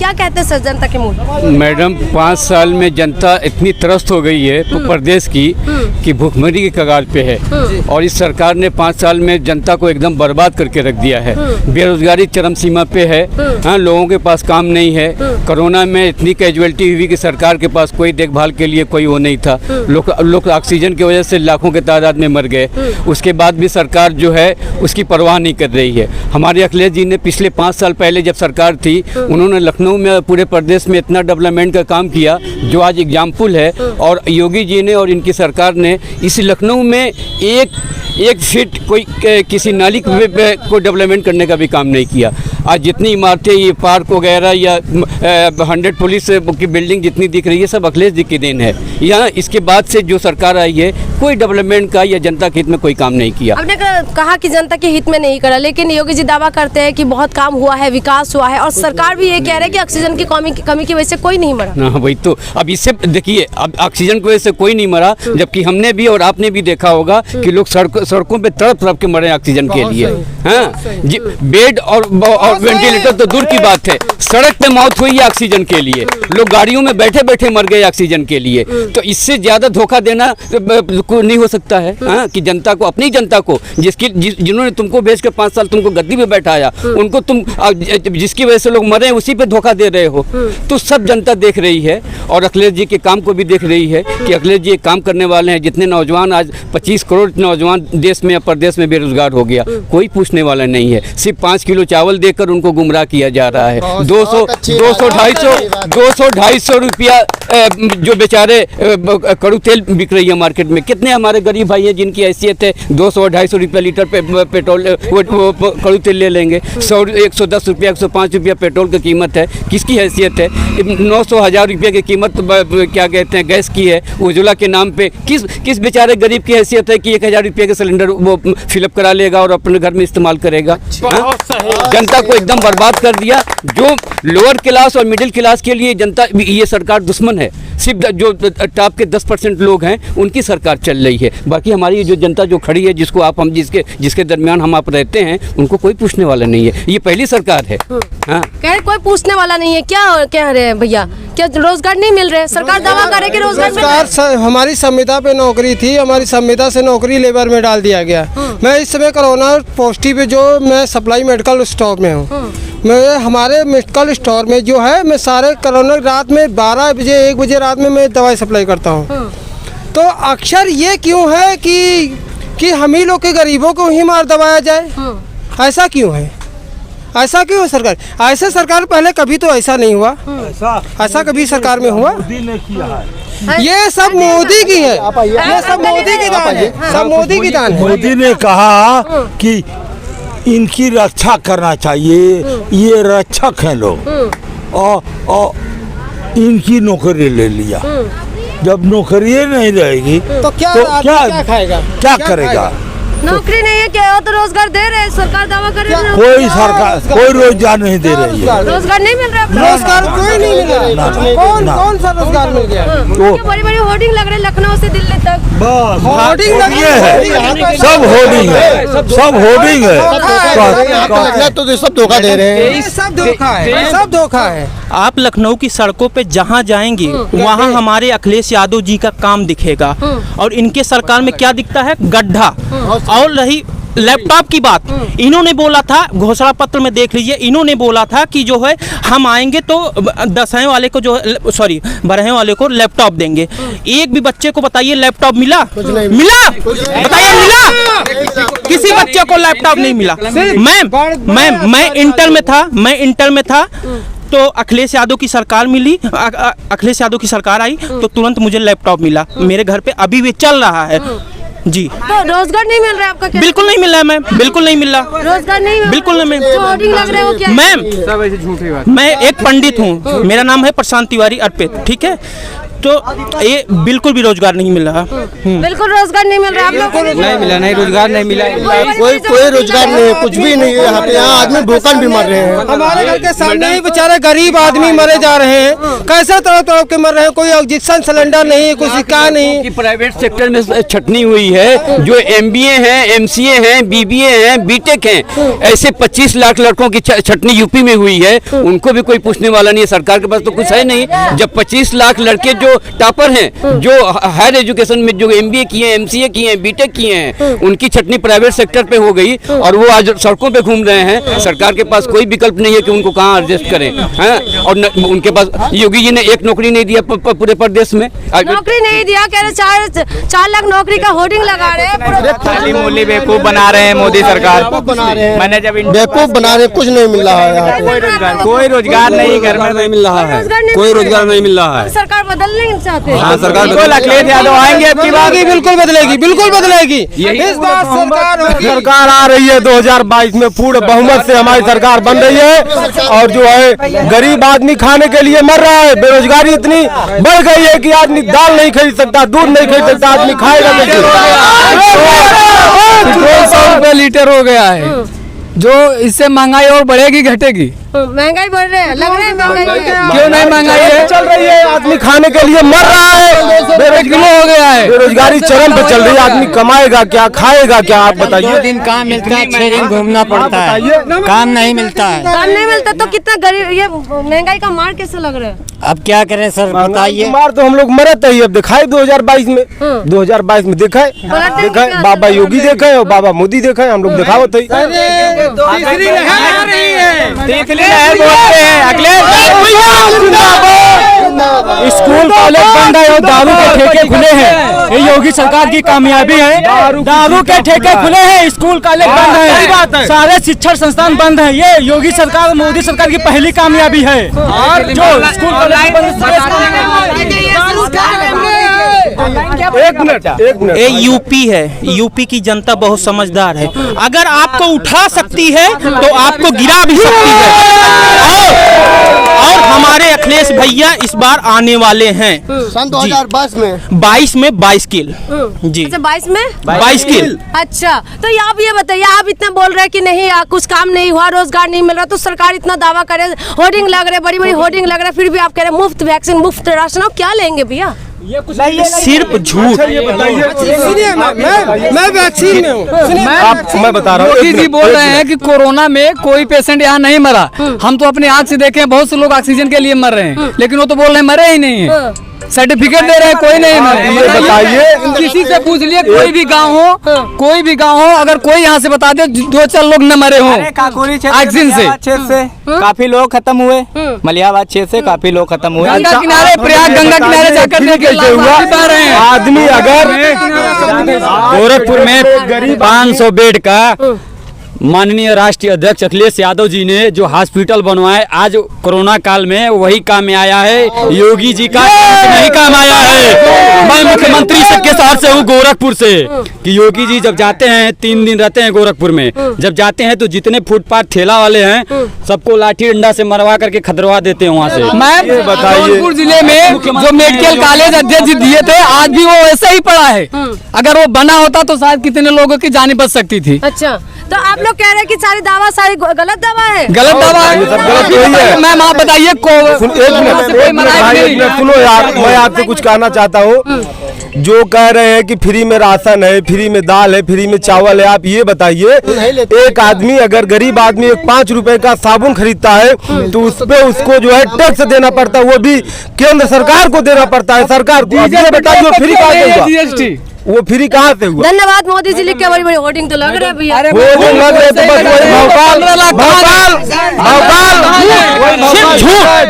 क्या कहते हैं सर जनता के मुँह? मैडम 5 साल में जनता इतनी त्रस्त हो गई है प्रदेश की कि भूखमरी के कगार पे है। और इस सरकार ने 5 साल में जनता को एकदम बर्बाद करके रख दिया है। बेरोजगारी चरम सीमा पे है। हाँ, लोगों के पास काम नहीं है। कोरोना में इतनी कैजुअलिटी हुई कि सरकार के पास कोई देखभाल के लिए कोई वो नहीं था। लोग ऑक्सीजन की वजह से लाखों के तादाद में मर गए। उसके बाद भी सरकार जो है उसकी परवाह नहीं कर रही है। हमारे अखिलेश जी ने पिछले 5 साल पहले जब सरकार थी, उन्होंने लखनऊ में पूरे प्रदेश में इतना डेवलपमेंट का काम किया जो आज एग्जाम्पल है। और योगी जी ने और इनकी सरकार ने इस लखनऊ में एक फीट कोई किसी नाली को डेवलपमेंट करने का भी काम नहीं किया। आज जितनी इमारतें, ये पार्क वगैरह या 100 पुलिस की बिल्डिंग जितनी दिख रही है, सब अखिलेश जी की देन है। यहाँ इसके बाद से जो सरकार आई है, कोई डेवलपमेंट का या जनता के हित में कोई काम नहीं किया। आपने कहा कि जनता के हित में नहीं करा, लेकिन योगी जी दावा करते हैं कि बहुत काम हुआ है, विकास हुआ है, और सरकार भी ये कह रही है कि ऑक्सीजन की कमी की वजह से कोई नहीं मरा। हाँ वही तो, अब इससे देखिए, अब ऑक्सीजन की वजह से कोई नहीं मरा, जबकि हमने भी और आपने भी देखा होगा कि लोग सड़कों पे तड़प के मरे ऑक्सीजन के लिए। हाँ जी, बेड और वेंटिलेटर तो दूर की बात है, सड़क पे मौत हुई है ऑक्सीजन के लिए। लोग गाड़ियों में बैठे बैठे मर गए ऑक्सीजन के लिए। तो इससे ज्यादा धोखा देना नहीं हो सकता है। हाँ, कि जनता को, अपनी जनता को, जिन्होंने तुमको भेज कर 5 साल तुमको गद्दी पे बैठाया, उनको तुम जिसकी वजह से लोग मरे उसी पे धोखा दे रहे हो। तो सब जनता देख रही है और अखिलेश जी के काम को भी देख रही है कि अखिलेश जी एक काम करने वाले हैं। जितने नौजवान, आज 25 करोड़ नौजवान देश में या प्रदेश में बेरोजगार हो गया, कोई पूछने वाला नहीं है। सिर्फ 5 किलो चावल देकर उनको गुमराह किया जा रहा है। 200-250 रुपया जो बेचारे कड़ू तेल बिक रही है मार्केट में। कितने हमारे गरीब भाई हैं जिनकी हैसियत है 200-250 रुपया लीटर पेट्रोल कड़ू तेल ले लेंगे। 110 रुपया 105 रुपया पेट्रोल की कीमत है, किसकी हैसियत है? 900-1000 रुपये की कीमत क्या कहते हैं गैस की है उज्ज्वला के नाम पे। किस बेचारे गरीब की हैसियत है कि 1000 रुपये का सिलेंडर वो फिलअप करा लेगा और अपने घर में इस्तेमाल करेगा? जनता को एकदम बर्बाद कर दिया। जो लोअर क्लास और मिडिल क्लास के लिए जनता, ये सरकार दुश्मन है। सिर्फ जो टॉप के 10% लोग हैं उनकी सरकार चल रही है। बाकी हमारी जो जनता जो खड़ी है, जिसको आप हम जिसके दरमियान हम आप रहते हैं, उनको कोई पूछने वाला नहीं है। ये पहली सरकार है। हाँ, कोई पूछने वाला नहीं है। क्या कह रहे हैं भैया? क्या रोजगार नहीं मिल रहे? सरकार दावा करे कि रोजगार मिल रहा है। हमारी संविदा पे नौकरी थी, हमारी संविदा से नौकरी लेबर में डाल दिया गया। मैं इस समय कोरोना पॉजिटिव पे जो मैं सप्लाई मेडिकल स्टोर में हूँ। मैं हमारे मेडिकल स्टोर में जो है, मैं सारे कोरोना रात में 12 बजे 1 बजे रात में मैं दवाई सप्लाई करता हूँ। तो अक्सर ये क्यों है कि हम ही लोग के गरीबों को ही मार दबाया जाए? ऐसा क्यों है? ऐसा क्यों है सरकार? ऐसे सरकार पहले कभी तो ऐसा नहीं हुआ। ऐसा कभी सरकार में हुआ? ये सब मोदी की है, ये सब मोदी की दान है, सब मोदी की दान है। मोदी ने कहा कि इनकी रक्षा करना चाहिए, ये रक्षक हैं लोग, और इनकी नौकरी ले लिया। जब नौकरी नहीं रहेगी तो क्या खाएगा, क्या करेगा? नौकरी नहीं है क्या? तो रोजगार दे रहे हैं, सरकार दावा कर रही है। कोई सरकार कोई रोजगार नहीं दे रही है। रोजगार नहीं मिल रहा है। रोजगार कोई नहीं मिल रहा है। कौन सा रोजगार मिल गया? बड़ी बड़ी होर्डिंग लग रहे हैं लखनऊ से दिल्ली तक। होर्डिंग लगी है, सब होर्डिंग है, सब होर्डिंग है। तो सब धोखा दे रहे हैं, सब धोखा है, सब धोखा है। आप लखनऊ की सड़कों पे जहाँ जाएंगे वहाँ हमारे अखिलेश यादव जी का काम दिखेगा। और इनके सरकार में क्या दिखता है? गड्ढा। और रही लैपटॉप की बात, इन्होंने बोला था, घोषणा पत्र में देख लीजिए, इन्होंने बोला था कि जो है हम आएंगे तो 10वें वाले को जो 12वें वाले को लैपटॉप देंगे। एक भी बच्चे को बताइए लैपटॉप मिला? बताइए मिला? किसी बच्चे को लैपटॉप नहीं मिला। मैं इंटर में था तो अखिलेश यादव की सरकार मिली, अखिलेश यादव की सरकार आई तो तुरंत मुझे लैपटॉप मिला। मेरे घर पे अभी भी चल रहा है जी। तो रोजगार नहीं मिल रहा है आपका? बिल्कुल नहीं मिल रहा है मैम, बिल्कुल नहीं मिल रहा। रोजगार नहीं बिल्कुल नहीं मिल रहा। मैम मैं एक पंडित हूँ, मेरा नाम है प्रशांत तिवारी अर्पित, ठीक है। तो ये बिल्कुल भी रोजगार नहीं मिल रहा। बिल्कुल रोजगार नहीं मिल रहा आप लोग नहीं मिला, नहीं रोजगार नहीं मिला। कोई रोजगार नहीं है, कुछ भी नहीं है यहाँ पे। यहाँ आदमी भूखन भी मर रहे हैं। हमारे घर के सामने ही बेचारे गरीब आदमी मरे जा रहे हैं। कैसे तड़प तड़प के मर रहे हैं। कोई ऑक्सीजन सिलेंडर नहीं, कुछ सिक्का नहीं। कि प्राइवेट सेक्टर में छटनी हुई है। जो MBA हैं, MCA हैं, BBA हैं, BTech हैं, ऐसे 25 लाख लड़कों की छटनी यूपी में हुई है। उनको भी कोई पूछने वाला नहीं है। सरकार के पास तो कुछ है नहीं। जब 25 लाख लड़के जो टॉपर हैं, जो हायर एजुकेशन में जो MBA किए हैं, MCA किए हैं, BTech किए हैं, उनकी छटनी प्राइवेट सेक्टर पे हो गई और वो आज सड़कों पे घूम रहे हैं। सरकार के पास कोई विकल्प नहीं है कि उनको कहाँ एडजस्ट करें, हैं? और उनके पास योगी जी ने एक नौकरी नहीं दिया पूरे प्रदेश में। नौकरी नहीं दिया, कह रहे 4 लाख नौकरी का होर्डिंग लगा रहे हैं। खाली मूली बेवकूफ बना रहे हैं मोदी सरकार। मैंने जब बेवकूफ बना रहे, कुछ नहीं मिल रहा है यहाँ पे। कोई रोजगार नहीं, घर में नहीं मिल रहा है, कोई रोजगार नहीं मिल रहा है। सरकार बदलने नहीं चाहते। हाँ, सरकार बिल्कुल अखिलेश यादव आएंगे अब की बात। बिल्कुल बदलेगी, बिल्कुल बदलेगी। इस बार सरकार आ रही है 2022 में पूर्ण बहुमत से हमारी सरकार बन रही है। और जो है गरीब आदमी खाने के लिए मर रहा है। बेरोजगारी इतनी बढ़ गई है कि आदमी दाल नहीं खरीद सकता, दूध नहीं खरीद सकता, आदमी खाएगा कैसे? पेट्रोल 100 रुपए लीटर हो गया है। जो इससे महंगाई और बढ़ेगी घटेगी? महंगाई बढ़ रही है, लग रहा है महंगाई। क्यों नहीं महंगाई है? चल रही है, आदमी खाने के लिए मर रहा है। किलो हो गया है। बेरोजगारी चरम पे चल रही है। आदमी कमाएगा क्या, खाएगा क्या? आप बताइए। 2 दिन काम मिलता है, 6 दिन घूमना पड़ता है, काम नहीं मिलता है। काम नहीं मिलता तो कितना गरीब, ये महंगाई का मार कैसे लग रहा है? अब क्या करें सर, बताइए। मार तो हम लोग मरत ही। अब दिखाए 2022 में, 2022 में दिखाए बाबा योगी देखे और बाबा मोदी देखे। हम लोग दिखावत ही। स्कूल कॉलेज बंद है और दारू के ठेके खुले हैं। ये योगी सरकार की कामयाबी है। दारू के ठेके खुले हैं, स्कूल कॉलेज बंद है, सारे शिक्षण संस्थान बंद है। ये योगी सरकार, मोदी सरकार की पहली कामयाबी है। जो स्कूल कॉलेज एक मिनट। ये यूपी है, यूपी की जनता बहुत समझदार है। अगर आपको उठा सकती है तो आपको गिरा भी सकती है। और हमारे अखिलेश भैया इस बार आने वाले हैं सन 2022 में 22 में 22 किल। जी अच्छा, 22 में 22 किल। अच्छा, तो आप ये बताइए, आप इतना बोल रहे हैं कि नहीं कुछ काम नहीं हुआ, रोजगार नहीं मिल रहा, तो सरकार इतना दावा करे, होर्डिंग लग रहे, बड़ी बड़ी होर्डिंग लग रहे, फिर भी आप कह रहे मुफ्त वैक्सीन, मुफ्त राशन, आप क्या लेंगे भैया? सिर्फ झूठ। मैं वैक्सीन में हूँ। मैं बता रहा हूँ। मोदी जी बोल रहे हैं कि कोरोना में कोई पेशेंट यहाँ नहीं मरा। हम तो अपने आँख से देखे हैं, बहुत से लोग ऑक्सीजन के लिए मर रहे हैं, लेकिन वो तो बोल रहे हैं मरे ही नहीं है। सर्टिफिकेट दे रहे हैं, कोई नहीं मरा। बताइए, किसी से पूछ लिए, कोई भी गांव हो, कोई भी गांव हो, अगर कोई यहाँ से बता दे 2-4 लोग न मरे हों ऑक्सीजन से। काफी लोग खत्म हुए, मलियाबाद क्षेत्र से काफी लोग खत्म हुए। गंगा किनारे, प्रयाग गंगा किनारे जाकर देखे हुआ आदमी अगर गोरखपुर में 500 बेड का माननीय राष्ट्रीय अध्यक्ष अखिलेश यादव जी ने जो हॉस्पिटल बनवाए, आज कोरोना काल में वही काम में आया है। योगी जी का नहीं काम आया है। मैं मुख्यमंत्री के शहर से हूँ, गोरखपुर से, कि योगी जी जब जाते हैं 3 दिन रहते हैं गोरखपुर में। जब जाते हैं तो जितने फुटपाथ ठेला वाले हैं सबको लाठी डंडा से मरवा करके खदरवा देते हैं वहाँ से। मैं जौनपुर जिले में जो मेडिकल कॉलेज अध्यक्ष दिए थे, आज भी वो वैसे ही पड़ा है। अगर वो बना होता तो शायद कितने लोगों की जान बच सकती थी। अच्छा, तो आप लोग कह रहे हैं कि सारी दावा सारी गलत दावा है? गलत दावा है। मैम आप बताइए, सुनो यार, मैं आपसे कुछ कहना चाहता हूँ। जो कह रहे हैं कि फ्री में राशन है, फ्री में दाल है, फ्री में चावल है, आप ये बताइए, एक आदमी अगर गरीब आदमी 5 रुपए का साबुन खरीदता है तो उस पे उसको जो है टैक्स देना पड़ता है, वो भी केंद्र सरकार को देना पड़ता है। सरकार को ये बताइए फ्री कहाँ से हुआ? GST वो फ्री कहाँ से हुआ? धन्यवाद मोदी जी, लिख के बड़ी बड़ी होर्डिंग तो लग रहा है भैया। होर्डिंग लग रहे तो बस वही भौकाल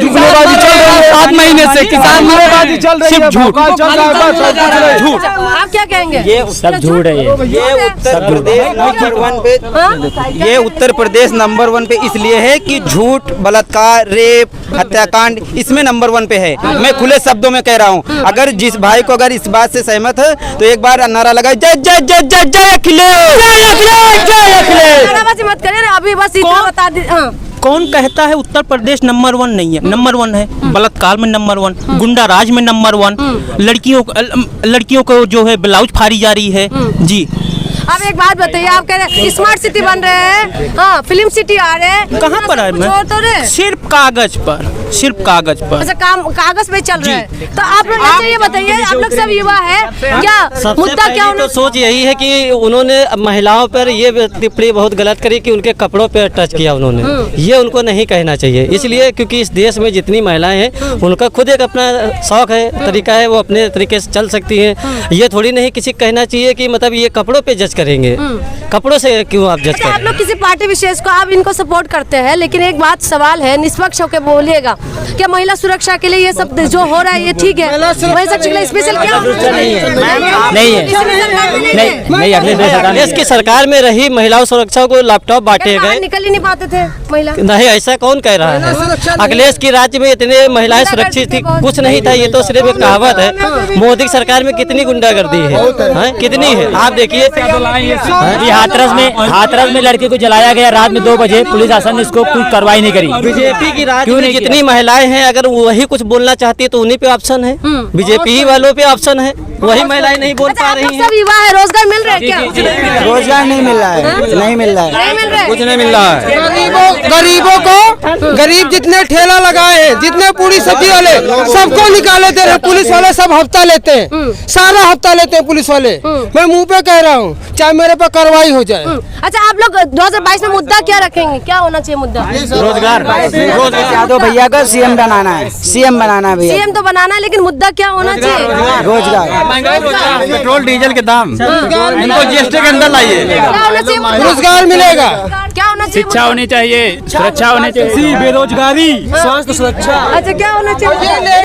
जुमलेबाजी चल रही है 7 महीने से। किसान जुमलेबाजी चल रही है, झूठ। झूठ। आप क्या कहेंगे? ये सब झूठ है। ये उत्तर प्रदेश नंबर 1 पे, ये उत्तर प्रदेश नंबर 1 पे इसलिए है कि झूठ, बलात्कार, रेप, हत्याकांड इसमें नंबर 1 पे है। मैं खुले शब्दों में कह रहा हूँ। अगर जिस भाई को अगर इस बात से सहमत है तो एक बार नारा लगाए, जय जय जय जय जय अखिलेश, जय अखिलेश, जय अखिलेश। नाराबाजी मत करिए, अभी बस इतना बता दी। कौन कहता है उत्तर प्रदेश नंबर 1 नहीं है? नंबर 1 है। बलात्कार में नंबर 1, गुंडा राज में नंबर 1, लड़कियों को जो है ब्लाउज फाड़ी जा रही है जी। अब एक बात बताइए, आप कह रहे हैं स्मार्ट सिटी बन रहे हैं, हाँ फिल्म सिटी आ रहे हैं, कहाँ पर है? छोड़ तो रहे, सिर्फ कागज पर, सिर्फ कागज पर। अच्छा काम कागज पे चल रहा है। तो आप लोग अच्छा ये बताइए, आप लोग सब युवा है क्या, मुद्दा क्या होना? तो सोच यही है कि उन्होंने महिलाओं पर ये टिप्पणी बहुत गलत करी कि उनके कपड़ों पर टच किया उन्होंने, ये उनको नहीं कहना चाहिए। इसलिए क्योंकि इस देश में जितनी महिलाएं हैं उनका खुद एक अपना शौक है, तरीका है, वो अपने तरीके से चल सकती हैं। ये थोड़ी नहीं किसी कहना चाहिए कि मतलब ये कपड़ों पे जज करेंगे, कपड़ों से क्यों आप जज अच्छा, आप करें? लोग किसी पार्टी विशेष को आप इनको सपोर्ट करते हैं, लेकिन एक बात सवाल है, निष्पक्ष होकर बोलिएगा, क्या महिला सुरक्षा के लिए ये सब जो हो रहा है ये ठीक है? महिला सुरक्षा के लिए स्पेशल क्या होना चाहिए? नहीं है, देश की सरकार में रही महिलाओं सुरक्षा को लैपटॉप बांटे गए, निकल ही नहीं पाते थे महिला। नहीं ऐसा कौन कह रहा है? अखिलेश की राज्य में इतने महिलाएं सुरक्षित थी, कुछ नहीं था, ये तो सिर्फ एक कहावत है। मोदी की सरकार में कितनी गुंडागर्दी है, कितनी है आप देखिए। हाथरस में लड़के को जलाया गया रात में 2 बजे, पुलिस शासन ने इसको कोई कार्रवाई नहीं करी। बीजेपी की राज्य में जितनी महिलाएं हैं, अगर वही कुछ बोलना चाहती है तो उन्हीं पे ऑप्शन है, बीजेपी वालों पे ऑप्शन है, वही महिलाएं नहीं बोल पा रही हैं। सब युवा है, रोजगार मिल रहा है क्या? रोजगार नहीं मिल रहा है, नहीं मिल रहा है, नहीं मिल रहा है, कुछ नहीं मिल रहा है। गरीबों को, गरीब जितने ठेला लगाए हैं, जितने पूरी सब्जी वाले, सबको निकाले दे रहे। पुलिस वाले सब हफ्ता लेते हैं, सारा हफ्ता लेते हैं पुलिस वाले। मैं मुंह पे कह रहा हूँ, चाहे मेरे पे कार्रवाई हो जाए। अच्छा आप लोग 2022 में मुद्दा क्या रखेंगे, क्या होना चाहिए मुद्दा? रोजगार यादव भैया का सीएम बनाना है, सीएम बनाना है भैया, सीएम तो बनाना है, लेकिन मुद्दा क्या होना चाहिए? रोजगार, पेट्रोल डीजल के दाम इनको जीएसटी के अंदर लाइए। क्या होना चाहिए? रोजगार मिलेगा, क्या होना चाहिए? शिक्षा होनी चाहिए, सुरक्षा होनी चाहिए, बेरोजगारी, स्वास्थ्य सुरक्षा। अच्छा क्या होना चाहिए?